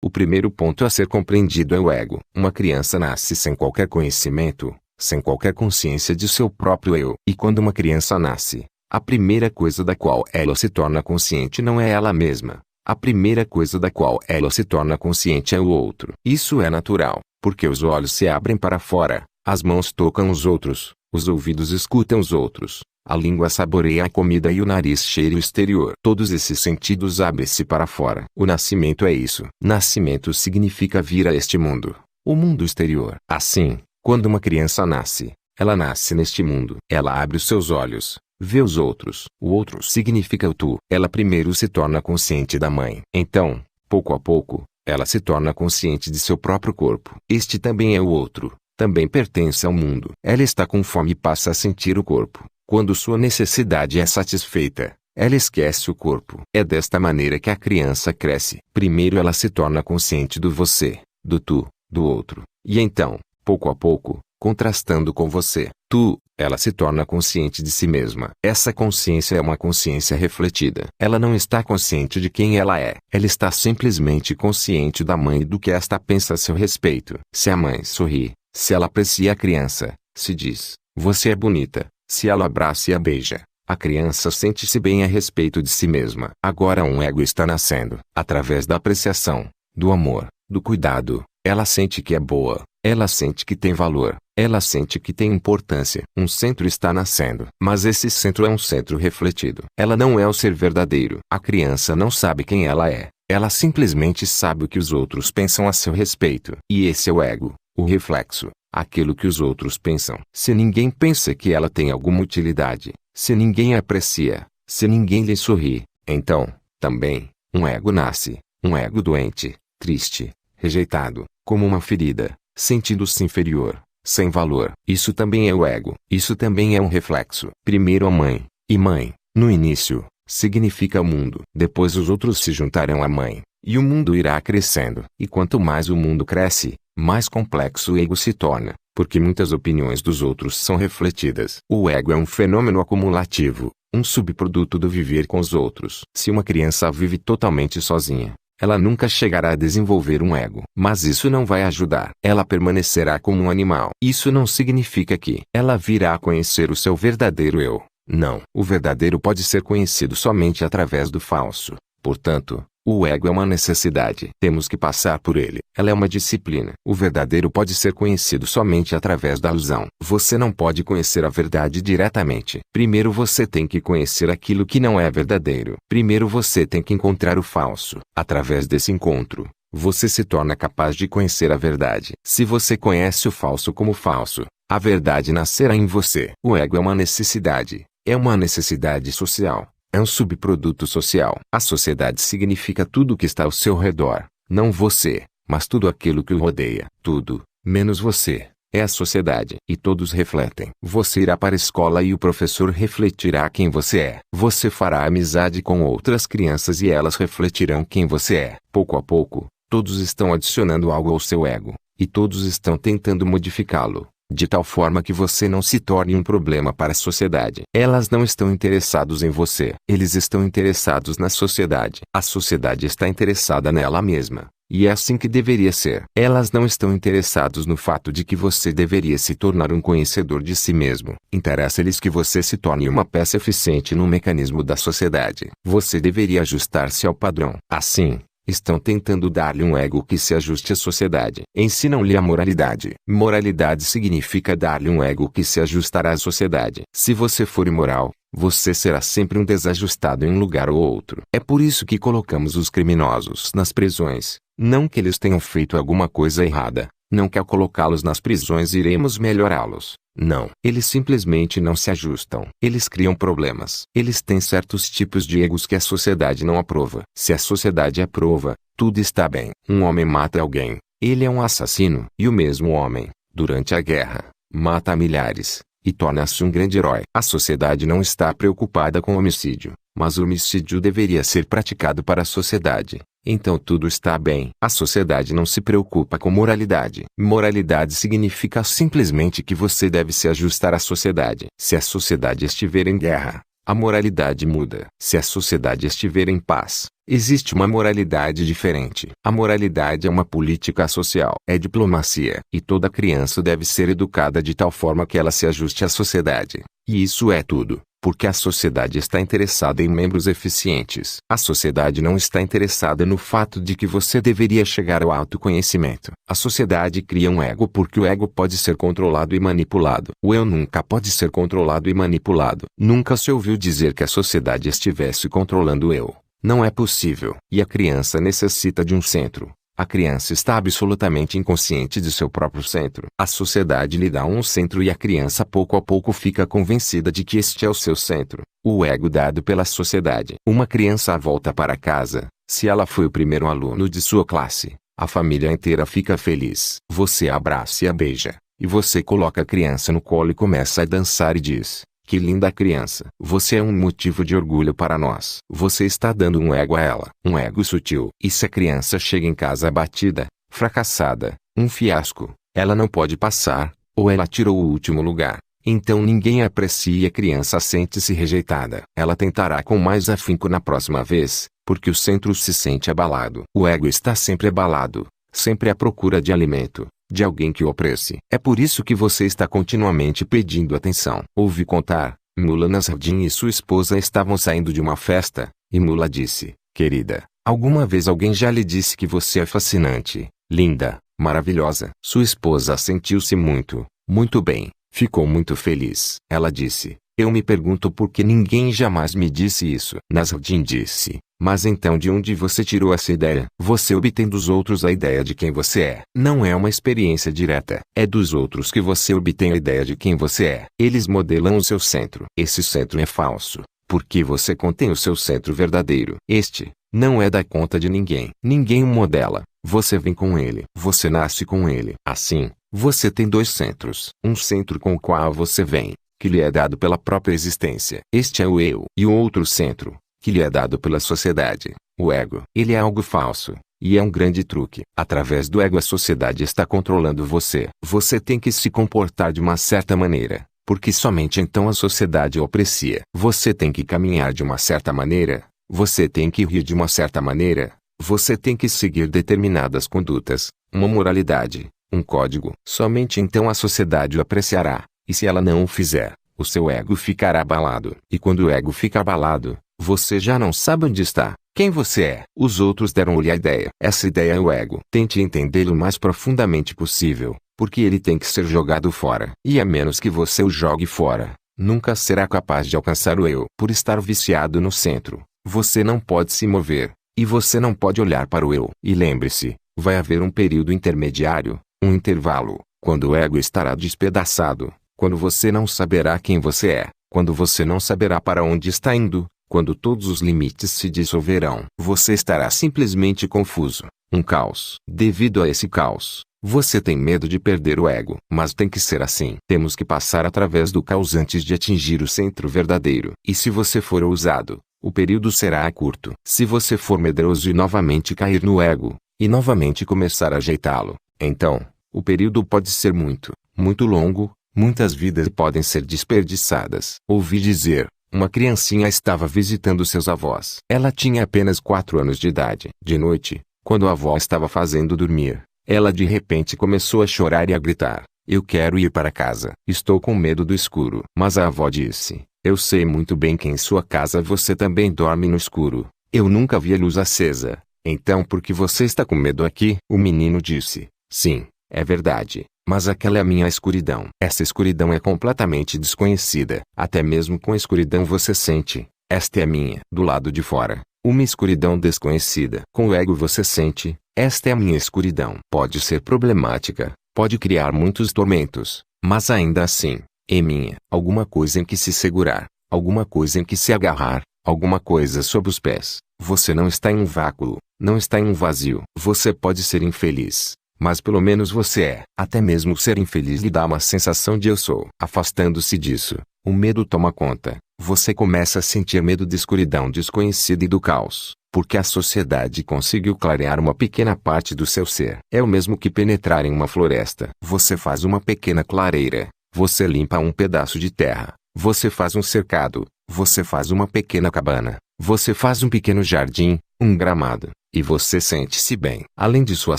O primeiro ponto a ser compreendido é o ego. Uma criança nasce sem qualquer conhecimento, sem qualquer consciência de seu próprio eu. E quando uma criança nasce, a primeira coisa da qual ela se torna consciente não é ela mesma. A primeira coisa da qual ela se torna consciente é o outro. Isso é natural, porque os olhos se abrem para fora, as mãos tocam os outros, os ouvidos escutam os outros, a língua saboreia a comida e o nariz cheira o exterior. Todos esses sentidos abrem-se para fora. O nascimento é isso. Nascimento significa vir a este mundo, o mundo exterior. Assim, quando uma criança nasce, ela nasce neste mundo. Ela abre os seus olhos, vê os outros. O outro significa o tu. Ela primeiro se torna consciente da mãe. Então, pouco a pouco, ela se torna consciente de seu próprio corpo. Este também é o outro. Também pertence ao mundo. Ela está com fome e passa a sentir o corpo. Quando sua necessidade é satisfeita, ela esquece o corpo. É desta maneira que a criança cresce. Primeiro ela se torna consciente do você, do tu, do outro. E então, pouco a pouco, contrastando com você, tu, ela se torna consciente de si mesma. Essa consciência é uma consciência refletida. Ela não está consciente de quem ela é. Ela está simplesmente consciente da mãe e do que esta pensa a seu respeito. Se a mãe sorri, se ela aprecia a criança, se diz, você é bonita. Se ela abraça e a beija, a criança sente-se bem a respeito de si mesma. Agora um ego está nascendo. Através da apreciação, do amor, do cuidado, ela sente que é boa, ela sente que tem valor, ela sente que tem importância. Um centro está nascendo. Mas esse centro é um centro refletido. Ela não é o ser verdadeiro. A criança não sabe quem ela é. Ela simplesmente sabe o que os outros pensam a seu respeito. E esse é o ego, o reflexo. Aquilo que os outros pensam. Se ninguém pensa que ela tem alguma utilidade, se ninguém a aprecia, se ninguém lhe sorri, então, também, um ego nasce, um ego doente, triste, rejeitado, como uma ferida, sentindo-se inferior, sem valor. Isso também é o ego. Isso também é um reflexo. Primeiro a mãe, e mãe, no início, significa o mundo. Depois os outros se juntarão à mãe, e o mundo irá crescendo. E quanto mais o mundo cresce, mais complexo o ego se torna, porque muitas opiniões dos outros são refletidas. O ego é um fenômeno acumulativo, um subproduto do viver com os outros. Se uma criança vive totalmente sozinha, ela nunca chegará a desenvolver um ego. Mas isso não vai ajudar. Ela permanecerá como um animal. Isso não significa que ela virá a conhecer o seu verdadeiro eu. Não. O verdadeiro pode ser conhecido somente através do falso. Portanto, o ego é uma necessidade. Temos que passar por ele. Ela é uma disciplina. O verdadeiro pode ser conhecido somente através da ilusão. Você não pode conhecer a verdade diretamente. Primeiro você tem que conhecer aquilo que não é verdadeiro. Primeiro você tem que encontrar o falso. Através desse encontro, você se torna capaz de conhecer a verdade. Se você conhece o falso como falso, a verdade nascerá em você. O ego é uma necessidade. É uma necessidade social. É um subproduto social. A sociedade significa tudo o que está ao seu redor, não você, mas tudo aquilo que o rodeia. Tudo, menos você, é a sociedade. E todos refletem. Você irá para a escola e o professor refletirá quem você é. Você fará amizade com outras crianças e elas refletirão quem você é. Pouco a pouco, todos estão adicionando algo ao seu ego, e todos estão tentando modificá-lo, de tal forma que você não se torne um problema para a sociedade. Elas não estão interessados em você. Eles estão interessados na sociedade. A sociedade está interessada nela mesma. E é assim que deveria ser. Elas não estão interessados no fato de que você deveria se tornar um conhecedor de si mesmo. Interessa-lhes que você se torne uma peça eficiente no mecanismo da sociedade. Você deveria ajustar-se ao padrão. Assim, estão tentando dar-lhe um ego que se ajuste à sociedade. Ensinam-lhe a moralidade. Moralidade significa dar-lhe um ego que se ajustará à sociedade. Se você for imoral, você será sempre um desajustado em um lugar ou outro. É por isso que colocamos os criminosos nas prisões. Não que eles tenham feito alguma coisa errada. Não que ao colocá-los nas prisões iremos melhorá-los. Não. Eles simplesmente não se ajustam. Eles criam problemas. Eles têm certos tipos de egos que a sociedade não aprova. Se a sociedade aprova, tudo está bem. Um homem mata alguém. Ele é um assassino. E o mesmo homem, durante a guerra, mata milhares, e torna-se um grande herói. A sociedade não está preocupada com o homicídio, mas o homicídio deveria ser praticado para a sociedade. Então tudo está bem. A sociedade não se preocupa com moralidade. Moralidade significa simplesmente que você deve se ajustar à sociedade. Se a sociedade estiver em guerra, a moralidade muda. Se a sociedade estiver em paz, Existe uma moralidade diferente. A moralidade é uma política social, é diplomacia, e toda criança deve ser educada de tal forma que ela se ajuste à sociedade. E isso é tudo, porque a sociedade está interessada em membros eficientes. A sociedade não está interessada no fato de que você deveria chegar ao autoconhecimento. A sociedade cria um ego porque o ego pode ser controlado e manipulado. O eu nunca pode ser controlado e manipulado. Nunca se ouviu dizer que a sociedade estivesse controlando o eu. Não é possível. E a criança necessita de um centro. A criança está absolutamente inconsciente de seu próprio centro. A sociedade lhe dá um centro e a criança pouco a pouco fica convencida de que este é o seu centro. O ego dado pela sociedade. Uma criança volta para casa. Se ela foi o primeiro aluno de sua classe, a família inteira fica feliz. Você a abraça e a beija. E você coloca a criança no colo e começa a dançar e diz: "Que linda criança. Você é um motivo de orgulho para nós." Você está dando um ego a ela. Um ego sutil. E se a criança chega em casa abatida, fracassada, um fiasco, ela não pode passar, ou ela tirou o último lugar. Então ninguém a aprecia e a criança sente-se rejeitada. Ela tentará com mais afinco na próxima vez, porque o centro se sente abalado. O ego está sempre abalado, sempre à procura de alimento, de alguém que o aprecie. É por isso que você está continuamente pedindo atenção. Ouvi contar, Mula Nasruddin e sua esposa estavam saindo de uma festa, e Mula disse: "Querida, alguma vez alguém já lhe disse que você é fascinante, linda, maravilhosa?" Sua esposa sentiu-se muito, muito bem, ficou muito feliz. Ela disse: "Eu me pergunto por que ninguém jamais me disse isso." Nasruddin disse: "Mas então de onde você tirou essa ideia?" Você obtém dos outros a ideia de quem você é. Não é uma experiência direta. É dos outros que você obtém a ideia de quem você é. Eles modelam o seu centro. Esse centro é falso, porque você contém o seu centro verdadeiro. Este não é da conta de ninguém. Ninguém o modela. Você vem com ele. Você nasce com ele. Assim, você tem dois centros. Um centro com o qual você vem, que lhe é dado pela própria existência. Este é o eu. E o outro centro, que lhe é dado pela sociedade, o ego. Ele é algo falso, e é um grande truque. Através do ego a sociedade está controlando você. Você tem que se comportar de uma certa maneira, porque somente então a sociedade o aprecia. Você tem que caminhar de uma certa maneira, você tem que rir de uma certa maneira, você tem que seguir determinadas condutas, uma moralidade, um código. Somente então a sociedade o apreciará, e se ela não o fizer, o seu ego ficará abalado. E quando o ego fica abalado, você já não sabe onde está, quem você é. Os outros deram-lhe a ideia. Essa ideia é o ego. Tente entendê-lo o mais profundamente possível, porque ele tem que ser jogado fora. E a menos que você o jogue fora, nunca será capaz de alcançar o eu. Por estar viciado no centro, você não pode se mover, e você não pode olhar para o eu. E lembre-se, vai haver um período intermediário, um intervalo, quando o ego estará despedaçado, quando você não saberá quem você é, quando você não saberá para onde está indo, quando todos os limites se dissolverão. Você estará simplesmente confuso, um caos. Devido a esse caos, você tem medo de perder o ego. Mas tem que ser assim. Temos que passar através do caos antes de atingir o centro verdadeiro. E se você for ousado, o período será curto. Se você for medroso e novamente cair no ego, e novamente começar a ajeitá-lo, então, o período pode ser muito, muito longo. Muitas vidas podem ser desperdiçadas. Ouvi dizer, uma criancinha estava visitando seus avós. Ela tinha apenas 4 anos de idade. De noite, quando a avó estava fazendo dormir, ela de repente começou a chorar e a gritar: "Eu quero ir para casa. Estou com medo do escuro." Mas a avó disse: "Eu sei muito bem que em sua casa você também dorme no escuro. Eu nunca vi a luz acesa. Então por que você está com medo aqui?" O menino disse: "Sim, é verdade. Mas aquela é a minha escuridão. Essa escuridão é completamente desconhecida. Até mesmo com a escuridão você sente: esta é a minha." Do lado de fora, uma escuridão desconhecida. Com o ego você sente: esta é a minha escuridão. Pode ser problemática, pode criar muitos tormentos, mas ainda assim, é minha. Alguma coisa em que se segurar, alguma coisa em que se agarrar, alguma coisa sob os pés. Você não está em um vácuo, não está em um vazio. Você pode ser infeliz, mas pelo menos você é. Até mesmo ser infeliz lhe dá uma sensação de eu sou. Afastando-se disso, o medo toma conta. Você começa a sentir medo de escuridão desconhecida e do caos, porque a sociedade conseguiu clarear uma pequena parte do seu ser. É o mesmo que penetrar em uma floresta. Você faz uma pequena clareira, você limpa um pedaço de terra, você faz um cercado, Você faz uma pequena cabana. Você faz um pequeno jardim, um gramado, e você sente-se bem. Além de sua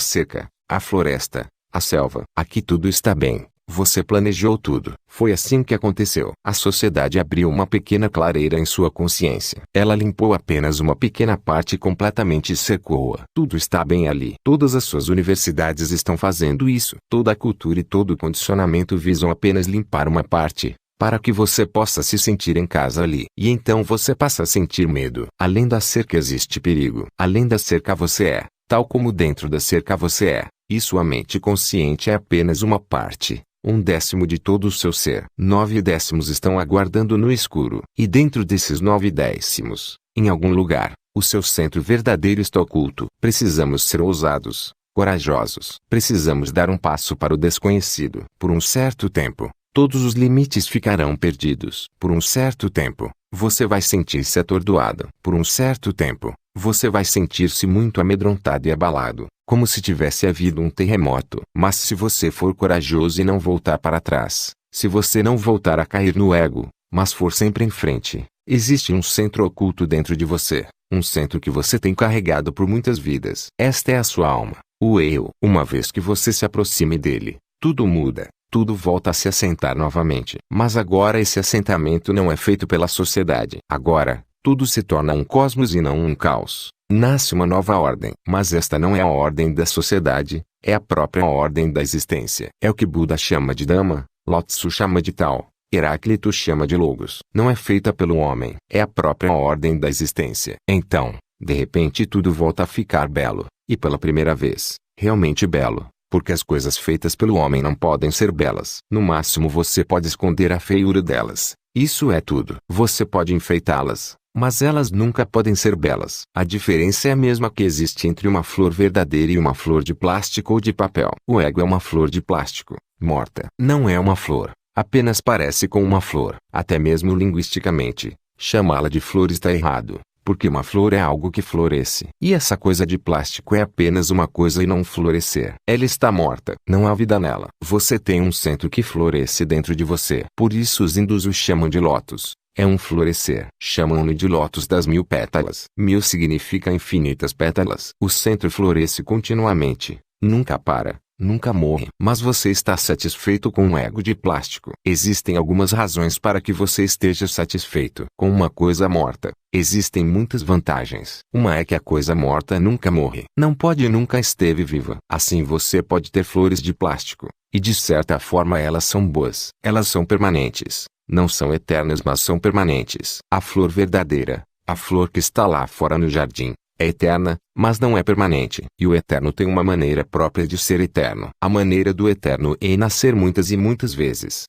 cerca, a floresta, a selva. Aqui tudo está bem. Você planejou tudo. Foi assim que aconteceu. A sociedade abriu uma pequena clareira em sua consciência. Ela limpou apenas uma pequena parte e completamente secou-a. Tudo está bem ali. Todas as suas universidades estão fazendo isso. Toda a cultura e todo o condicionamento visam apenas limpar uma parte, para que você possa se sentir em casa ali. E então você passa a sentir medo. Além da cerca existe perigo. Além da cerca você é, tal como dentro da cerca você é. E sua mente consciente é apenas uma parte. 1/10 de todo o seu ser. 9/10 estão aguardando no escuro. E dentro desses 9/10, em algum lugar, o seu centro verdadeiro está oculto. Precisamos ser ousados, corajosos. Precisamos dar um passo para o desconhecido. Por um certo tempo, todos os limites ficarão perdidos. Por um certo tempo, você vai sentir-se atordoado. Por um certo tempo, você vai sentir-se muito amedrontado e abalado, como se tivesse havido um terremoto. Mas se você for corajoso e não voltar para trás, se você não voltar a cair no ego, mas for sempre em frente, existe um centro oculto dentro de você, um centro que você tem carregado por muitas vidas. Esta é a sua alma, o eu. Uma vez que você se aproxime dele, tudo muda. Tudo volta a se assentar novamente. Mas agora esse assentamento não é feito pela sociedade. Agora, tudo se torna um cosmos e não um caos. Nasce uma nova ordem. Mas esta não é a ordem da sociedade, é a própria ordem da existência. É o que Buda chama de Dhamma, Lao Tzu chama de Tao, Heráclito chama de Logos. Não é feita pelo homem, é a própria ordem da existência. Então, de repente tudo volta a ficar belo, e pela primeira vez, realmente belo. Porque as coisas feitas pelo homem não podem ser belas. No máximo você pode esconder a feiura delas. Isso é tudo. Você pode enfeitá-las, mas elas nunca podem ser belas. A diferença é a mesma que existe entre uma flor verdadeira e uma flor de plástico ou de papel. O ego é uma flor de plástico, morta. Não é uma flor. Apenas parece com uma flor. Até mesmo linguisticamente, chamá-la de flor está errado. Porque uma flor é algo que floresce. E essa coisa de plástico é apenas uma coisa e não florescer. Ela está morta. Não há vida nela. Você tem um centro que floresce dentro de você. Por isso os hindus o chamam de lótus. É um florescer. Chamam-no de lótus das 1000 pétalas. 1000 significa infinitas pétalas. O centro floresce continuamente. Nunca para. Nunca morre. Mas você está satisfeito com um ego de plástico. Existem algumas razões para que você esteja satisfeito com uma coisa morta. Existem muitas vantagens. Uma é que a coisa morta nunca morre. Não pode e nunca esteve viva. Assim você pode ter flores de plástico. E de certa forma elas são boas. Elas são permanentes. Não são eternas, mas são permanentes. A flor verdadeira, a flor que está lá fora no jardim, é eterna, mas não é permanente. E o eterno tem uma maneira própria de ser eterno. A maneira do eterno é nascer muitas e muitas vezes.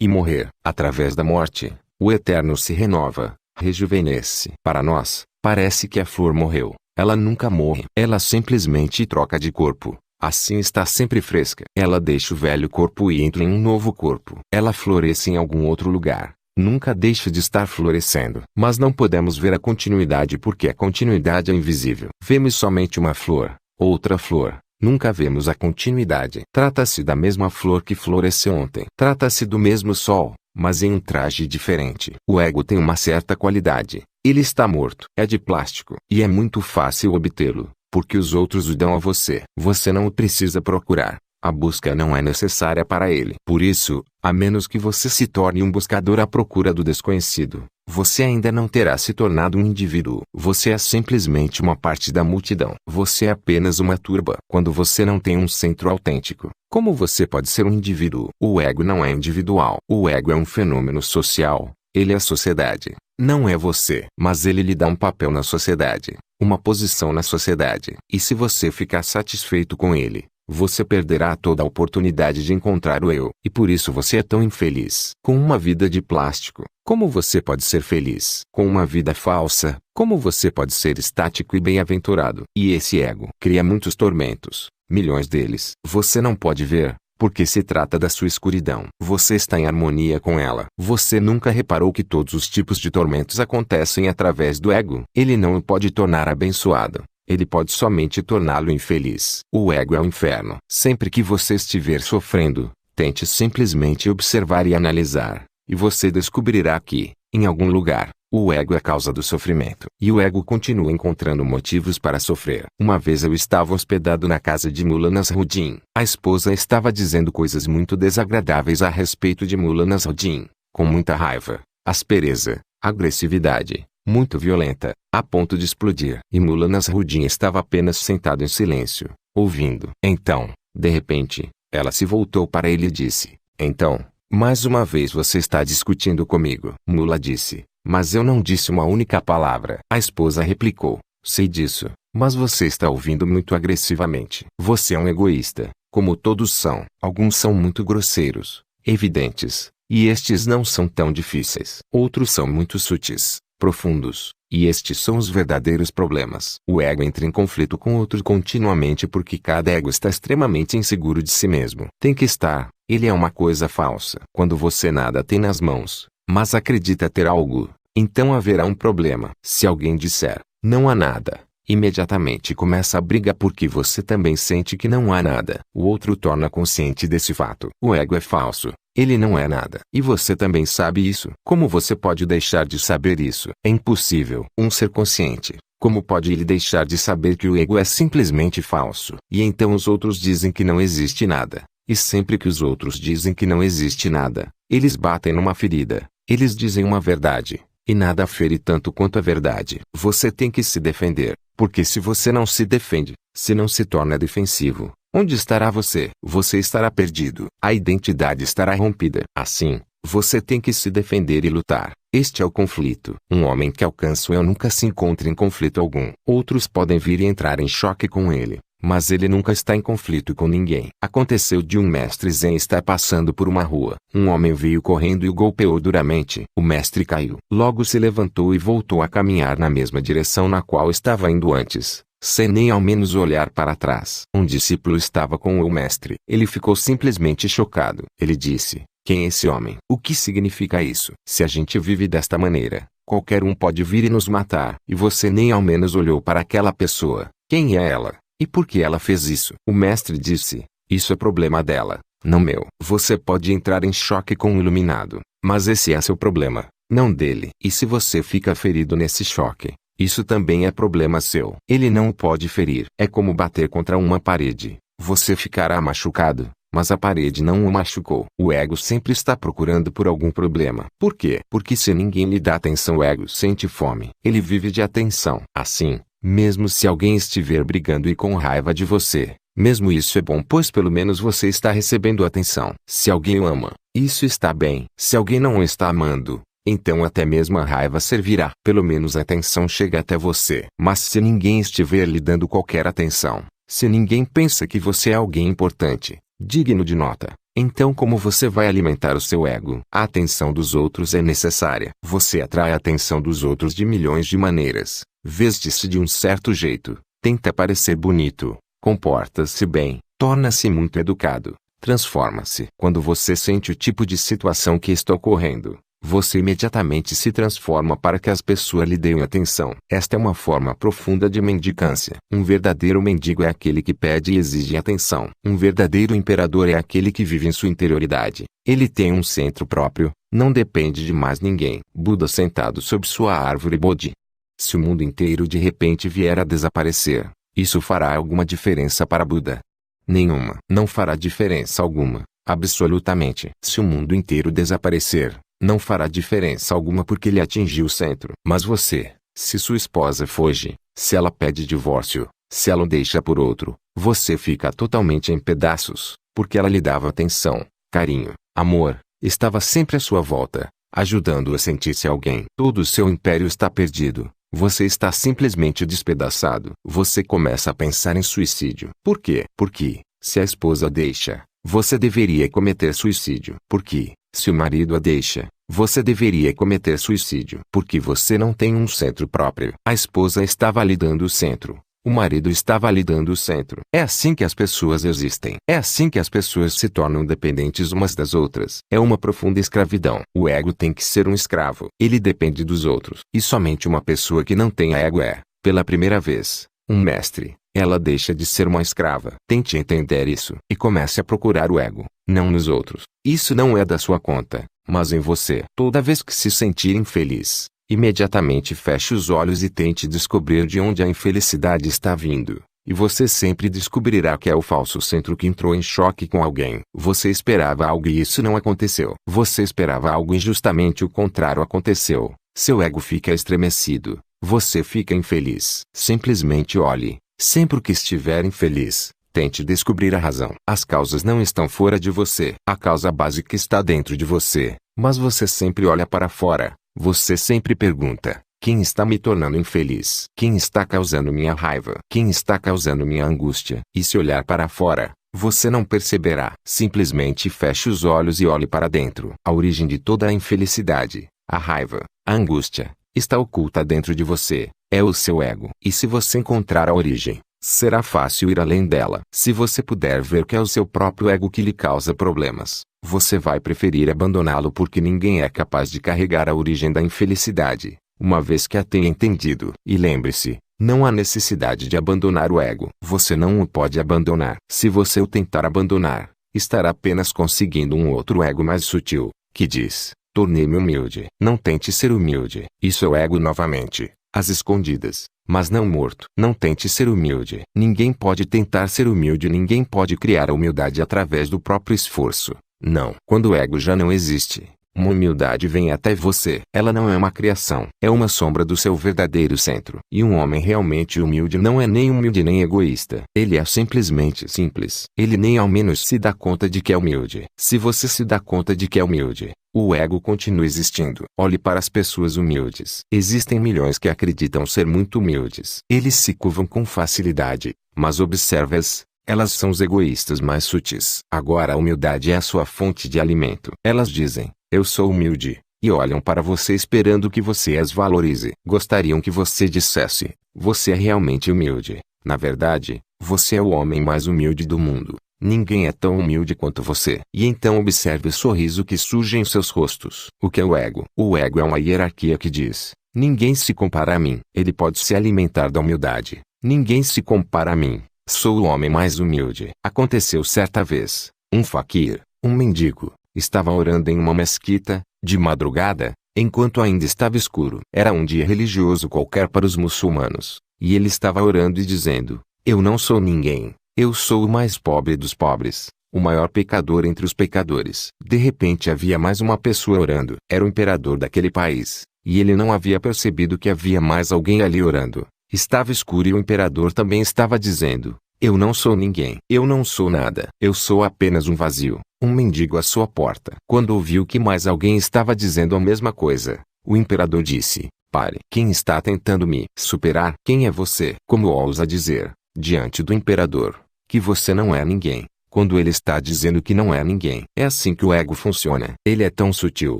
E morrer. Através da morte, o eterno se renova, rejuvenesce. Para nós, parece que a flor morreu. Ela nunca morre. Ela simplesmente troca de corpo. Assim está sempre fresca. Ela deixa o velho corpo e entra em um novo corpo. Ela floresce em algum outro lugar. Nunca deixa de estar florescendo. Mas não podemos ver a continuidade porque a continuidade é invisível. Vemos somente uma flor, outra flor. Nunca vemos a continuidade. Trata-se da mesma flor que floresceu ontem. Trata-se do mesmo sol, mas em um traje diferente. O ego tem uma certa qualidade. Ele está morto. É de plástico. E é muito fácil obtê-lo, porque os outros o dão a você. Você não o precisa procurar. A busca não é necessária para ele. Por isso, a menos que você se torne um buscador à procura do desconhecido, você ainda não terá se tornado um indivíduo. Você é simplesmente uma parte da multidão. Você é apenas uma turba. Quando você não tem um centro autêntico, como você pode ser um indivíduo? O ego não é individual. O ego é um fenômeno social. Ele é a sociedade. Não é você. Mas ele lhe dá um papel na sociedade, uma posição na sociedade. E se você ficar satisfeito com ele, você perderá toda a oportunidade de encontrar o eu. E por isso você é tão infeliz. Com uma vida de plástico, como você pode ser feliz? Com uma vida falsa, como você pode ser estático e bem-aventurado? E esse ego cria muitos tormentos, milhões deles. Você não pode ver, porque se trata da sua escuridão. Você está em harmonia com ela. Você nunca reparou que todos os tipos de tormentos acontecem através do ego? Ele não o pode tornar abençoado. Ele pode somente torná-lo infeliz. O ego é o inferno. Sempre que você estiver sofrendo, tente simplesmente observar e analisar, e você descobrirá que, em algum lugar, O ego é a causa do sofrimento. E o ego continua encontrando motivos para sofrer. Uma vez eu estava hospedado na casa de Mullah Nasruddin. A esposa estava dizendo coisas muito desagradáveis a respeito de Mullah Nasruddin, com muita raiva, aspereza, agressividade, muito violenta, a ponto de explodir. E Mullah Nasruddin estava apenas sentado em silêncio, ouvindo. Então, de repente, ela se voltou para ele e disse: "Então, mais uma vez você está discutindo comigo." Mullah disse: "Mas eu não disse uma única palavra." A esposa replicou: "Sei disso, mas você está ouvindo muito agressivamente. Você é um egoísta, como todos são. Alguns são muito grosseiros, evidentes, e estes não são tão difíceis. Outros são muito sutis, profundos, e estes são os verdadeiros problemas." O ego entra em conflito com outro continuamente porque cada ego está extremamente inseguro de si mesmo. Tem que estar. Ele é uma coisa falsa. Quando você nada tem nas mãos, mas acredita ter algo, então haverá um problema. Se alguém disser, não há nada, imediatamente começa a briga porque você também sente que não há nada. O outro torna consciente desse fato. O ego é falso. Ele não é nada. E você também sabe isso. Como você pode deixar de saber isso? É impossível. Um ser consciente, como pode ele deixar de saber que o ego é simplesmente falso? E então os outros dizem que não existe nada. E sempre que os outros dizem que não existe nada, eles batem numa ferida. Eles dizem uma verdade, e nada fere tanto quanto a verdade. Você tem que se defender, porque se você não se defende, se não se torna defensivo, onde estará você? Você estará perdido. A identidade estará rompida. Assim, você tem que se defender e lutar. Este é o conflito. Um homem que alcança o eu nunca se encontra em conflito algum. Outros podem vir e entrar em choque com ele, mas ele nunca está em conflito com ninguém. Aconteceu de um mestre zen estar passando por uma rua. Um homem veio correndo e o golpeou duramente. O mestre caiu. Logo se levantou e voltou a caminhar na mesma direção na qual estava indo antes, sem nem ao menos olhar para trás. Um discípulo estava com o mestre. Ele ficou simplesmente chocado. Ele disse: "Quem é esse homem? O que significa isso? Se a gente vive desta maneira, qualquer um pode vir e nos matar. E você nem ao menos olhou para aquela pessoa. Quem é ela? E por que ela fez isso?" O mestre disse: "Isso é problema dela, não meu." Você pode entrar em choque com o iluminado, mas esse é seu problema, não dele. E se você fica ferido nesse choque, isso também é problema seu. Ele não o pode ferir. É como bater contra uma parede. Você ficará machucado, mas a parede não o machucou. O ego sempre está procurando por algum problema. Por quê? Porque se ninguém lhe dá atenção, o ego sente fome. Ele vive de atenção. Assim, mesmo se alguém estiver brigando e com raiva de você, mesmo isso é bom, pois pelo menos você está recebendo atenção. Se alguém o ama, isso está bem. Se alguém não o está amando, então até mesmo a raiva servirá. Pelo menos a atenção chega até você. Mas se ninguém estiver lhe dando qualquer atenção, se ninguém pensa que você é alguém importante, digno de nota, então como você vai alimentar o seu ego? A atenção dos outros é necessária. Você atrai a atenção dos outros de milhões de maneiras. Veste-se de um certo jeito, tenta parecer bonito, comporta-se bem, torna-se muito educado, transforma-se. Quando você sente o tipo de situação que está ocorrendo, você imediatamente se transforma para que as pessoas lhe deem atenção. Esta é uma forma profunda de mendicância. Um verdadeiro mendigo é aquele que pede e exige atenção. Um verdadeiro imperador é aquele que vive em sua interioridade. Ele tem um centro próprio, não depende de mais ninguém. Buda sentado sob sua árvore Bodhi. Se o mundo inteiro de repente vier a desaparecer, isso fará alguma diferença para Buda? Nenhuma. Não fará diferença alguma, absolutamente. Se o mundo inteiro desaparecer, não fará diferença alguma porque ele atingiu o centro. Mas você, se sua esposa foge, se ela pede divórcio, se ela o deixa por outro, você fica totalmente em pedaços, porque ela lhe dava atenção, carinho, amor, estava sempre à sua volta, ajudando-o a sentir-se alguém. Todo o seu império está perdido. Você está simplesmente despedaçado. Você começa a pensar em suicídio. Por quê? Porque, se a esposa deixa, você deveria cometer suicídio. Porque, se o marido a deixa, você deveria cometer suicídio. Porque você não tem um centro próprio. A esposa está validando o centro. O marido está validando o centro. É assim que as pessoas existem. É assim que as pessoas se tornam dependentes umas das outras. É uma profunda escravidão. O ego tem que ser um escravo. Ele depende dos outros. E somente uma pessoa que não tem ego é, pela primeira vez, um mestre. Ela deixa de ser uma escrava. Tente entender isso. E comece a procurar o ego, não nos outros. Isso não é da sua conta, mas em você. Toda vez que se sentir infeliz, Imediatamente feche os olhos e tente descobrir de onde a infelicidade está vindo. E você sempre descobrirá que é o falso centro que entrou em choque com alguém. Você esperava algo e isso não aconteceu. Você esperava algo e justamente o contrário aconteceu. Seu ego fica estremecido. Você fica infeliz. Simplesmente olhe. Sempre que estiver infeliz, tente descobrir a razão. As causas não estão fora de você. A causa básica está dentro de você. Mas você sempre olha para fora. Você sempre pergunta: quem está me tornando infeliz? Quem está causando minha raiva? Quem está causando minha angústia? E se olhar para fora, você não perceberá. Simplesmente feche os olhos e olhe para dentro. A origem de toda a infelicidade, a raiva, a angústia, está oculta dentro de você. É o seu ego. E se você encontrar a origem, será fácil ir além dela. Se você puder ver que é o seu próprio ego que lhe causa problemas, você vai preferir abandoná-lo porque ninguém é capaz de carregar a origem da infelicidade, uma vez que a tenha entendido. E lembre-se, não há necessidade de abandonar o ego. Você não o pode abandonar. Se você o tentar abandonar, estará apenas conseguindo um outro ego mais sutil, que diz: tornei-me humilde. Não tente ser humilde. Isso é o ego novamente, às escondidas, mas não morto. Não tente ser humilde. Ninguém pode tentar ser humilde. Ninguém pode criar a humildade através do próprio esforço. Não. Quando o ego já não existe, uma humildade vem até você. Ela não é uma criação. É uma sombra do seu verdadeiro centro. E um homem realmente humilde não é nem humilde nem egoísta. Ele é simplesmente simples. Ele nem ao menos se dá conta de que é humilde. Se você se dá conta de que é humilde, o ego continua existindo. Olhe para as pessoas humildes. Existem milhões que acreditam ser muito humildes. Eles se curvam com facilidade, mas observe-as. Elas são os egoístas mais sutis. Agora a humildade é a sua fonte de alimento. Elas dizem: eu sou humilde, e olham para você esperando que você as valorize. Gostariam que você dissesse: você é realmente humilde. Na verdade, você é o homem mais humilde do mundo. Ninguém é tão humilde quanto você. E então observe o sorriso que surge em seus rostos. O que é o ego? O ego é uma hierarquia que diz: ninguém se compara a mim. Ele pode se alimentar da humildade. Ninguém se compara a mim. Sou o homem mais humilde. Aconteceu certa vez. Um faquir, um mendigo, estava orando em uma mesquita, de madrugada, enquanto ainda estava escuro. Era um dia religioso qualquer para os muçulmanos. E ele estava orando e dizendo: eu não sou ninguém. Eu sou o mais pobre dos pobres, o maior pecador entre os pecadores. De repente havia mais uma pessoa orando. Era o imperador daquele país. E ele não havia percebido que havia mais alguém ali orando. Estava escuro e o imperador também estava dizendo: eu não sou ninguém. Eu não sou nada. Eu sou apenas um vazio, um mendigo à sua porta. Quando ouviu que mais alguém estava dizendo a mesma coisa, o imperador disse: pare. Quem está tentando me superar? Quem é você? Como ousa dizer, diante do imperador, que você não é ninguém, quando ele está dizendo que não é ninguém? É assim que o ego funciona. Ele é tão sutil.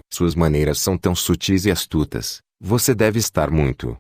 Suas maneiras são tão sutis e astutas. Você deve estar muito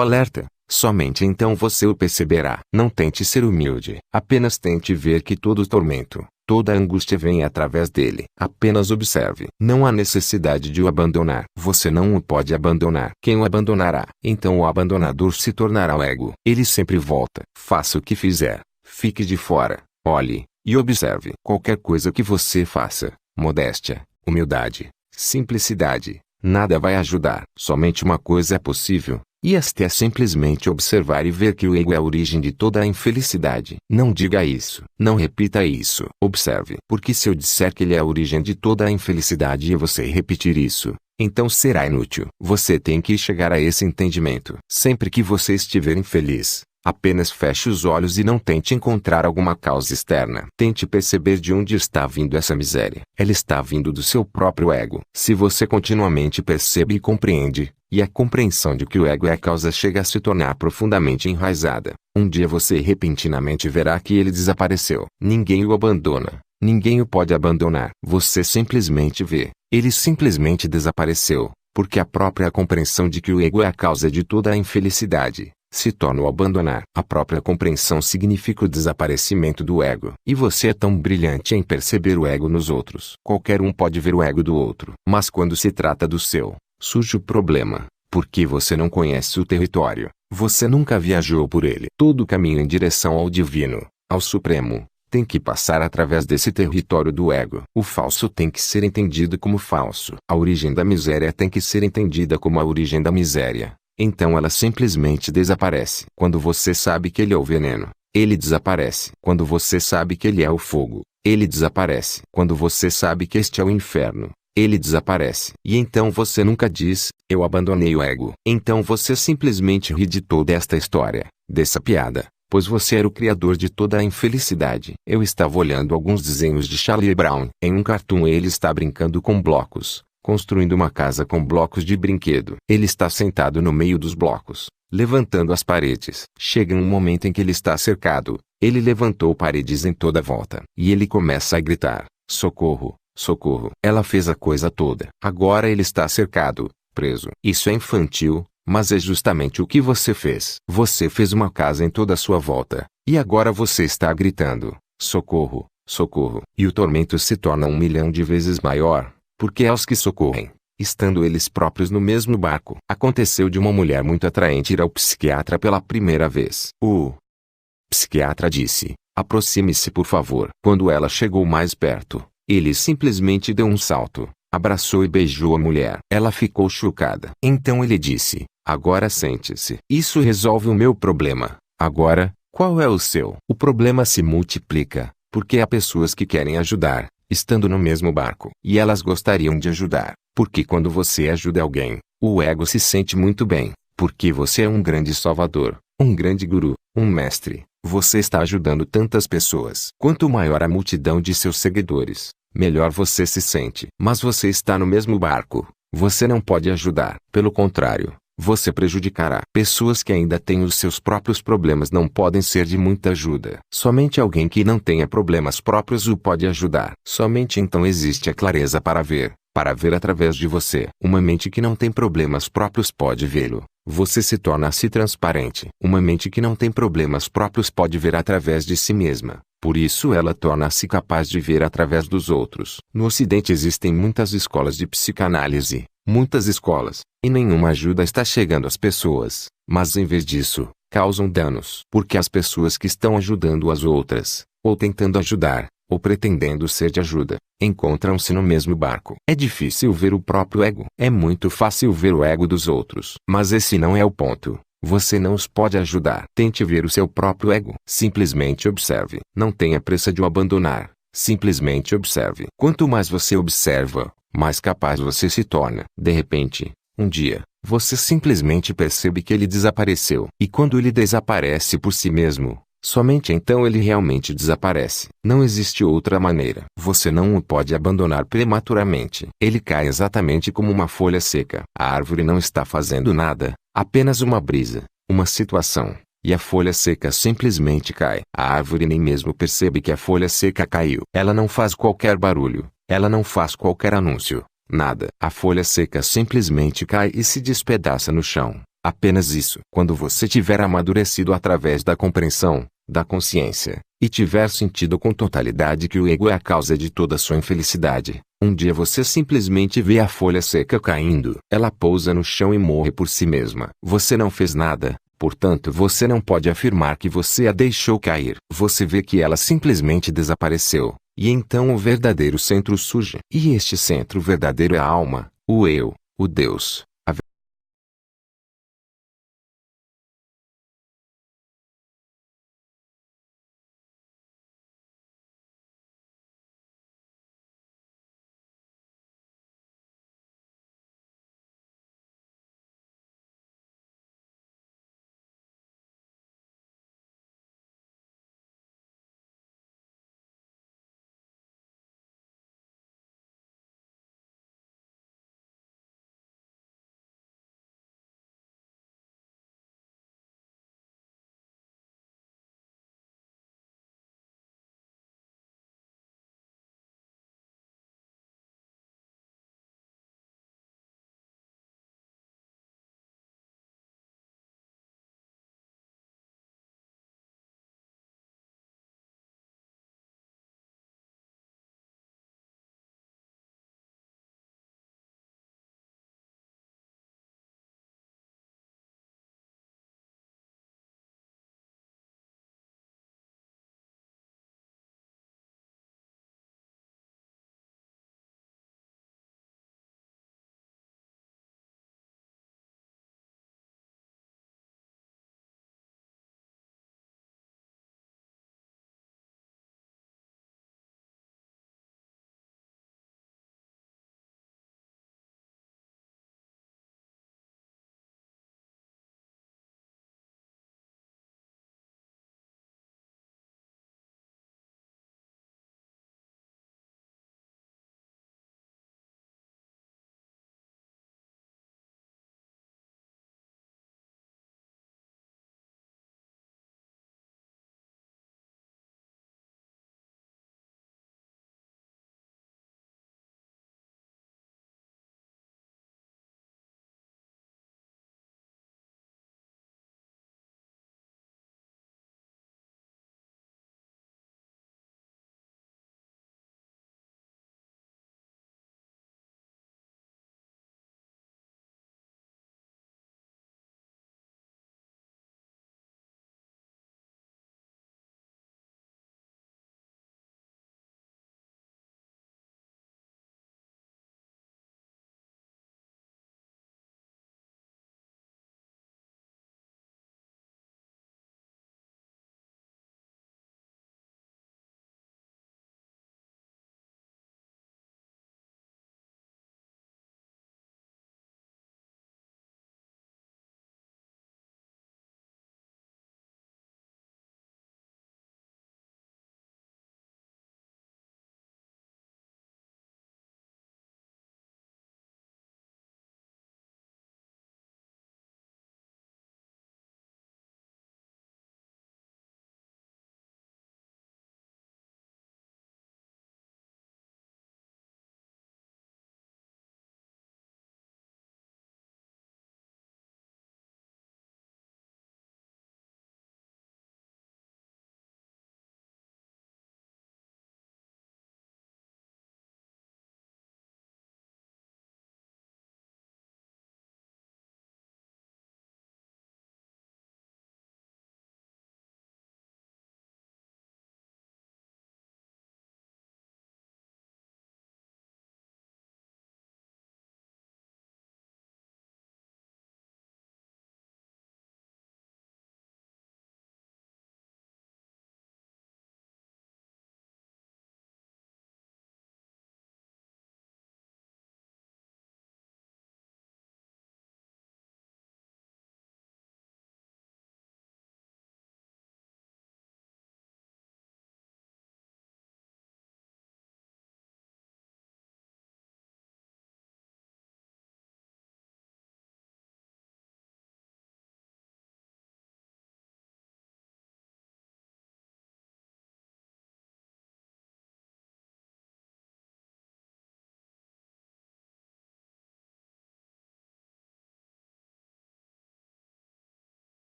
alerta. Somente então você o perceberá. Não tente ser humilde. Apenas tente ver que todo o tormento, toda a angústia vem através dele. Apenas observe. Não há necessidade de o abandonar. Você não o pode abandonar. Quem o abandonará? Então o abandonador se tornará o ego. Ele sempre volta. Faça o que fizer. Fique de fora. Olhe e observe. Qualquer coisa que você faça, modéstia, humildade, simplicidade, nada vai ajudar. Somente uma coisa é possível. E esta é simplesmente observar e ver que o ego é a origem de toda a infelicidade. Não diga isso. Não repita isso. Observe. Porque se eu disser que ele é a origem de toda a infelicidade e você repetir isso, então será inútil. Você tem que chegar a esse entendimento. Sempre que você estiver infeliz, apenas feche os olhos e não tente encontrar alguma causa externa. Tente perceber de onde está vindo essa miséria. Ela está vindo do seu próprio ego. Se você continuamente percebe e compreende, e a compreensão de que o ego é a causa chega a se tornar profundamente enraizada, um dia você repentinamente verá que ele desapareceu. Ninguém o abandona. Ninguém o pode abandonar. Você simplesmente vê. Ele simplesmente desapareceu, porque a própria compreensão de que o ego é a causa de toda a infelicidade se torna o abandonar. A própria compreensão significa o desaparecimento do ego. E você é tão brilhante em perceber o ego nos outros. Qualquer um pode ver o ego do outro. Mas quando se trata do seu, surge o problema, porque você não conhece o território. Você nunca viajou por ele. Todo o caminho em direção ao divino, ao supremo, tem que passar através desse território do ego. O falso tem que ser entendido como falso. A origem da miséria tem que ser entendida como a origem da miséria. Então ela simplesmente desaparece. Quando você sabe que ele é o veneno, ele desaparece. Quando você sabe que ele é o fogo, ele desaparece. Quando você sabe que este é o inferno, ele desaparece. E então você nunca diz, eu abandonei o ego. Então você simplesmente ri de toda esta história, dessa piada, pois você era o criador de toda a infelicidade. Eu estava olhando alguns desenhos de Charlie Brown. Em um cartoon ele está brincando com blocos, construindo uma casa com blocos de brinquedo. Ele está sentado no meio dos blocos, levantando as paredes. Chega um momento em que ele está cercado. Ele levantou paredes em toda a volta. E ele começa a gritar, socorro, socorro. Ela fez a coisa toda. Agora ele está cercado, preso. Isso é infantil, mas é justamente o que você fez. Você fez uma casa em toda a sua volta. E agora você está gritando, socorro, socorro. E o tormento se torna 1.000.000 de vezes maior, porque é os que socorrem, estando eles próprios no mesmo barco. Aconteceu de uma mulher muito atraente ir ao psiquiatra pela primeira vez. O psiquiatra disse, aproxime-se por favor. Quando ela chegou mais perto, ele simplesmente deu um salto, abraçou e beijou a mulher. Ela ficou chocada. Então ele disse, agora sente-se. Isso resolve o meu problema. Agora, qual é o seu? O problema se multiplica, porque há pessoas que querem ajudar, estando no mesmo barco. E elas gostariam de ajudar, porque quando você ajuda alguém, o ego se sente muito bem, porque você é um grande salvador, um grande guru, um mestre. Você está ajudando tantas pessoas. Quanto maior a multidão de seus seguidores, melhor você se sente. Mas você está no mesmo barco. Você não pode ajudar. Pelo contrário, você prejudicará. Pessoas que ainda têm os seus próprios problemas não podem ser de muita ajuda. Somente alguém que não tenha problemas próprios o pode ajudar. Somente então existe a clareza para ver através de você. Uma mente que não tem problemas próprios pode vê-lo. Você se torna-se transparente. Uma mente que não tem problemas próprios pode ver através de si mesma. Por isso ela torna-se capaz de ver através dos outros. No Ocidente existem muitas escolas de psicanálise, muitas escolas, e nenhuma ajuda está chegando às pessoas, mas em vez disso, causam danos. Porque as pessoas que estão ajudando as outras, ou tentando ajudar, ou pretendendo ser de ajuda, encontram-se no mesmo barco. É difícil ver o próprio ego. É muito fácil ver o ego dos outros. Mas esse não é o ponto. Você não os pode ajudar. Tente ver o seu próprio ego. Simplesmente observe. Não tenha pressa de o abandonar. Simplesmente observe. Quanto mais você observa, mais capaz você se torna. De repente, um dia, você simplesmente percebe que ele desapareceu. E quando ele desaparece por si mesmo, somente então ele realmente desaparece. Não existe outra maneira. Você não o pode abandonar prematuramente. Ele cai exatamente como uma folha seca. A árvore não está fazendo nada, apenas uma brisa, uma situação, e a folha seca simplesmente cai. A árvore nem mesmo percebe que a folha seca caiu. Ela não faz qualquer barulho. Ela não faz qualquer anúncio. Nada. A folha seca simplesmente cai e se despedaça no chão. Apenas isso. Quando você tiver amadurecido através da compreensão, da consciência, e tiver sentido com totalidade que o ego é a causa de toda sua infelicidade, um dia você simplesmente vê a folha seca caindo. Ela pousa no chão e morre por si mesma. Você não fez nada, portanto você não pode afirmar que você a deixou cair. Você vê que ela simplesmente desapareceu, e então o verdadeiro centro surge. E este centro verdadeiro é a alma, o eu, o Deus,